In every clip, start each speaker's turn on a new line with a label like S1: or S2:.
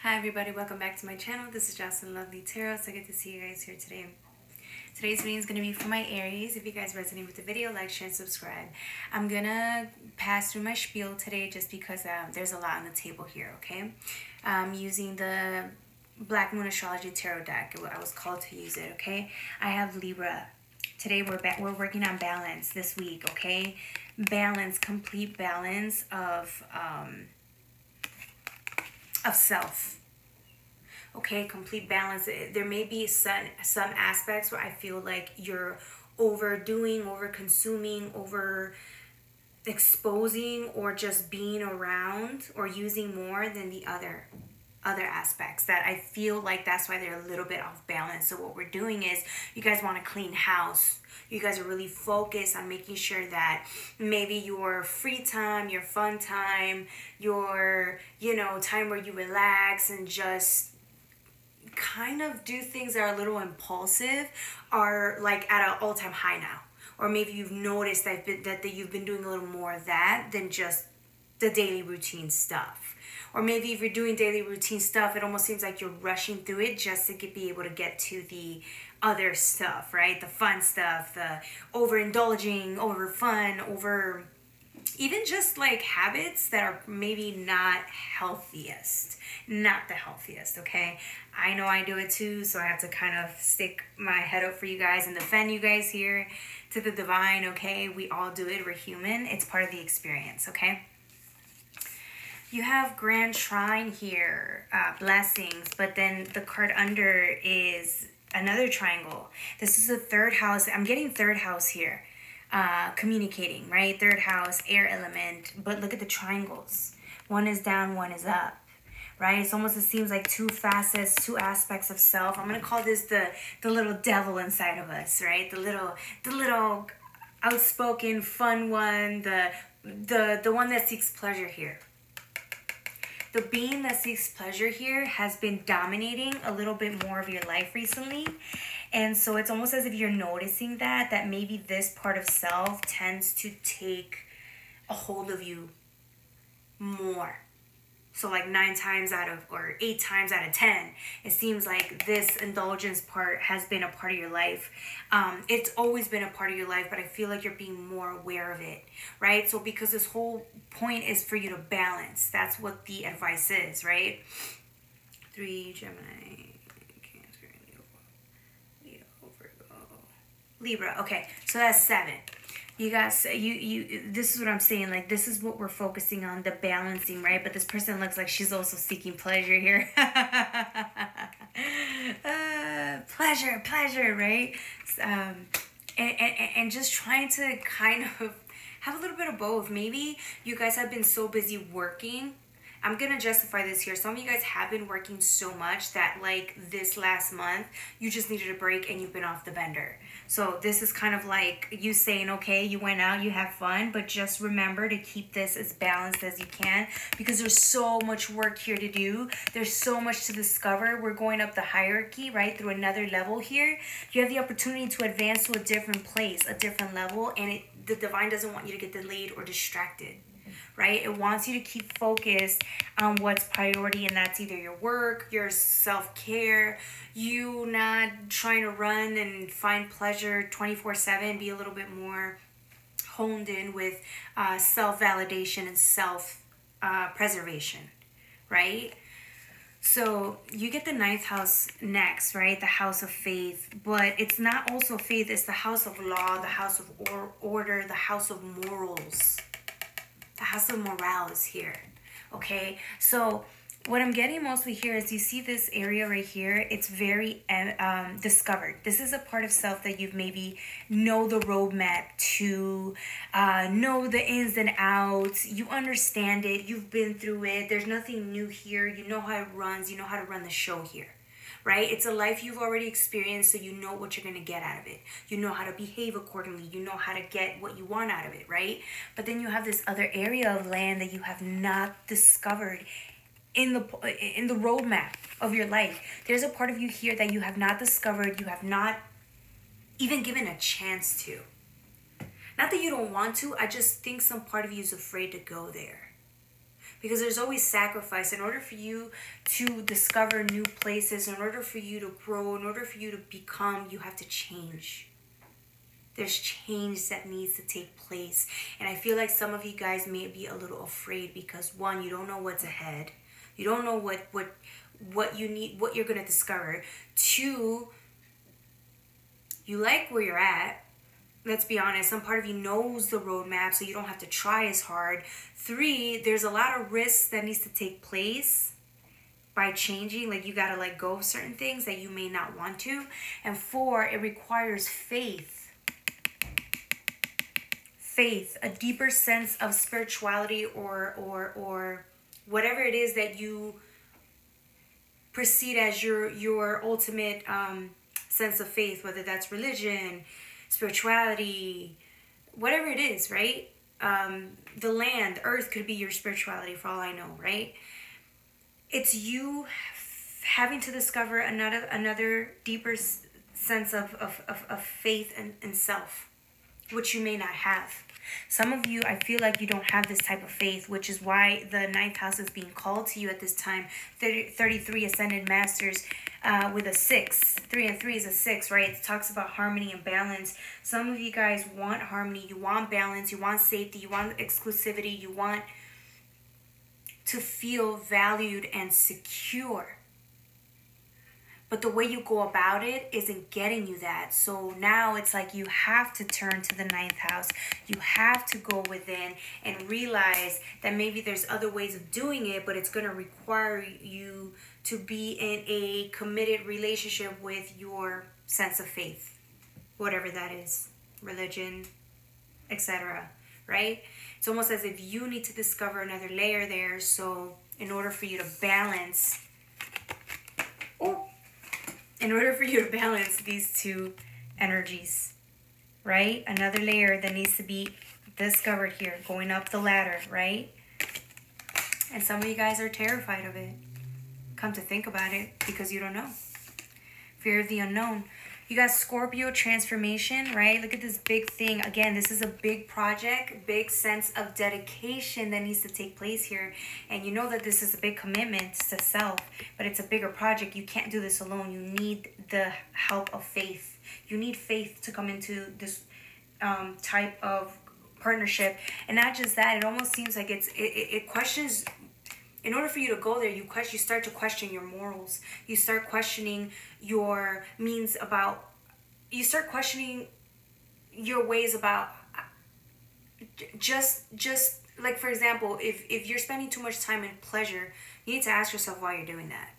S1: Hi everybody, welcome back to my channel. This is Jocelyn Lovely Tarot. So good to see you guys here today. Today's reading is going to be for my Aries. If you guys resonate with the video, like, share, and subscribe. I'm going to pass through my spiel today just because there's a lot on the table here, okay? I'm using the Black Moon Astrology Tarot deck. I was called to use it, okay? I have Libra. Today we're working on balance this week, okay? Balance, complete balance of self. Okay, complete balance. There may be some aspects where I feel like you're overdoing, over consuming, over exposing, or just being around or using more than the other aspects that I feel like that's why they're a little bit off balance. So what we're doing is you guys want to clean house. You guys are really focused on making sure that maybe your free time, your fun time, your, time where you relax and just kind of do things that are a little impulsive are like at an all-time high now. Or maybe you've noticed that you've been doing a little more of that than just the daily routine stuff. Or maybe if you're doing daily routine stuff, it almost seems like you're rushing through it just to be able to get to the other stuff, right? The fun stuff, the overindulging, over fun, over even just like habits that are maybe not the healthiest, okay? I know I do it too, so I have to kind of stick my head up for you guys and defend you guys here to the divine, okay? We all do it. We're human. It's part of the experience, okay? You have Grand Trine here, blessings, but then the card under is another triangle. This is the third house. I'm getting third house here, communicating, right? Third house, air element, but look at the triangles. One is down, one is up, right? It's almost, it seems like two facets, two aspects of self. I'm going to call this the little devil inside of us, right? The little outspoken, fun one, the one that seeks pleasure here. The being that seeks pleasure here has been dominating a little bit more of your life recently. And so it's almost as if you're noticing that maybe this part of self tends to take a hold of you more. So like 9 times out of, or 8 times out of 10, it seems like this indulgence part has been a part of your life. It's always been a part of your life, but I feel like you're being more aware of it, right? So because this whole point is for you to balance. That's what the advice is, right? 3, Gemini, Cancer, Leo, Virgo, Libra. Okay, so that's 7. You guys, this is what I'm saying, like, this is what we're focusing on, the balancing, right? But this person looks like she's also seeking pleasure here. Pleasure, right? And just trying to kind of have a little bit of both. Maybe you guys have been so busy working. I'm going to justify this here. Some of you guys have been working so much that like this last month, you just needed a break and you've been off the bender. So this is kind of like you saying, okay, you went out, you had fun, but just remember to keep this as balanced as you can because there's so much work here to do. There's so much to discover. We're going up the hierarchy, right, through another level here. You have the opportunity to advance to a different place, a different level, and the divine doesn't want you to get delayed or distracted. Right? It wants you to keep focused on what's priority, and that's either your work, your self-care, you not trying to run and find pleasure 24/7, be a little bit more honed in with self-validation and self-preservation, right? So you get the 9th house next, right? The house of faith, but it's not also faith, it's the house of law, the house of order, the house of morals. The house of morale is here, okay? So what I'm getting mostly here is you see this area right here. It's very discovered. This is a part of self that you've maybe know the roadmap to, know the ins and outs. You understand it. You've been through it. There's nothing new here. You know how it runs. You know how to run the show here. Right? It's a life you've already experienced, so you know what you're going to get out of it. You know how to behave accordingly. You know how to get what you want out of it, right? But then you have this other area of land that you have not discovered in the roadmap of your life. There's a part of you here that you have not discovered. You have not even given a chance to. Not that you don't want to. I just think some part of you is afraid to go there. Because there's always sacrifice. In order for you to discover new places, in order for you to grow, in order for you to become, you have to change. There's change that needs to take place. And I feel like some of you guys may be a little afraid because, one, you don't know what's ahead. You don't know what you need, what you're going to discover. Two, you like where you're at. Let's be honest, some part of you knows the roadmap, so you don't have to try as hard. Three, there's a lot of risks that needs to take place by changing. Like, you got to let go of certain things that you may not want to. And four, it requires faith. Faith, a deeper sense of spirituality or whatever it is that you perceive as your ultimate sense of faith, whether that's religion, spirituality, whatever it is, right? The land, earth could be your spirituality for all I know, right? It's you having to discover another deeper sense of faith and self, which you may not have. Some of you, I feel like you don't have this type of faith, which is why the ninth house is being called to you at this time. 33 ascended masters with a 6. 3 and 3 is a 6, right? It talks about harmony and balance. Some of you guys want harmony, you want balance, you want safety, you want exclusivity, you want to feel valued and secure. But the way you go about it isn't getting you that. So now it's like you have to turn to the ninth house. You have to go within and realize that maybe there's other ways of doing it, but it's going to require you to be in a committed relationship with your sense of faith, whatever that is, religion, etc. Right? It's almost as if you need to discover another layer there. So in order for you to balance, these two energies, right? Another layer that needs to be discovered here, going up the ladder, right? And some of you guys are terrified of it. Come to think about it, because you don't know. Fear of the unknown. You got Scorpio transformation, right? Look at this big thing. Again, this is a big project, big sense of dedication that needs to take place here. And you know that this is a big commitment to self, but it's a bigger project. You can't do this alone. You need the help of faith. You need faith to come into this type of partnership. And not just that, it almost seems like it questions. In order for you to go there, you start to question your morals. You start questioning your means about. You start questioning your ways about. Just like, for example, if you're spending too much time in pleasure, you need to ask yourself why you're doing that.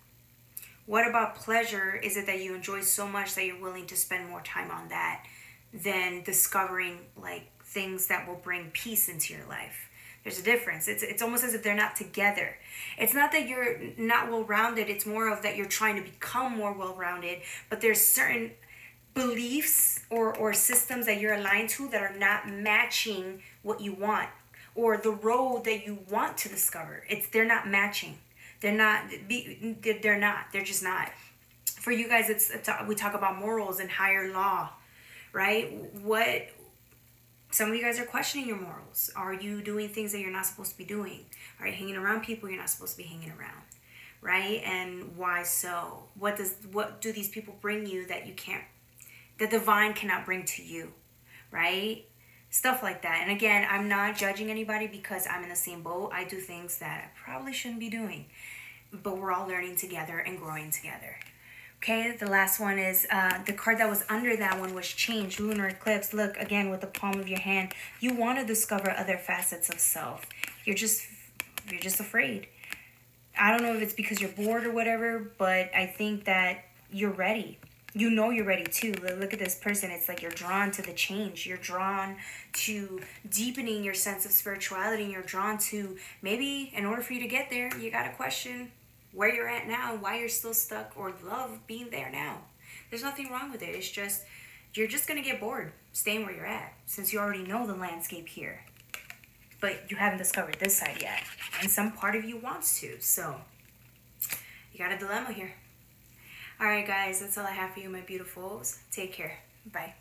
S1: What about pleasure is it that you enjoy so much that you're willing to spend more time on that than discovering like things that will bring peace into your life? There's a difference. It's almost as if they're not together. It's not that you're not well-rounded. It's more of that you're trying to become more well-rounded. But there's certain beliefs or systems that you're aligned to that are not matching what you want. Or the road that you want to discover. They're not matching. They're not. They're just not. For you guys, we talk about morals and higher law, right? Some of you guys are questioning your morals. Are you doing things that you're not supposed to be doing? Are you hanging around people you're not supposed to be hanging around? Right? And why so? What do these people bring you that you can't, the divine cannot bring to you? Right? Stuff like that. And again, I'm not judging anybody because I'm in the same boat. I do things that I probably shouldn't be doing. But we're all learning together and growing together. Okay, the last one is the card that was under that one was change, lunar eclipse. Look, again, with the palm of your hand. You want to discover other facets of self. You're just afraid. I don't know if it's because you're bored or whatever, but I think that you're ready. You know you're ready too. Look at this person. It's like you're drawn to the change. You're drawn to deepening your sense of spirituality. And you're drawn to, maybe in order for you to get there, you got to question where you're at now, why you're still stuck, or love being there now. There's nothing wrong with it. It's just, you're just going to get bored staying where you're at, since you already know the landscape here. But you haven't discovered this side yet. And some part of you wants to. So, you got a dilemma here. Alright guys, that's all I have for you, my beautifuls. Take care. Bye.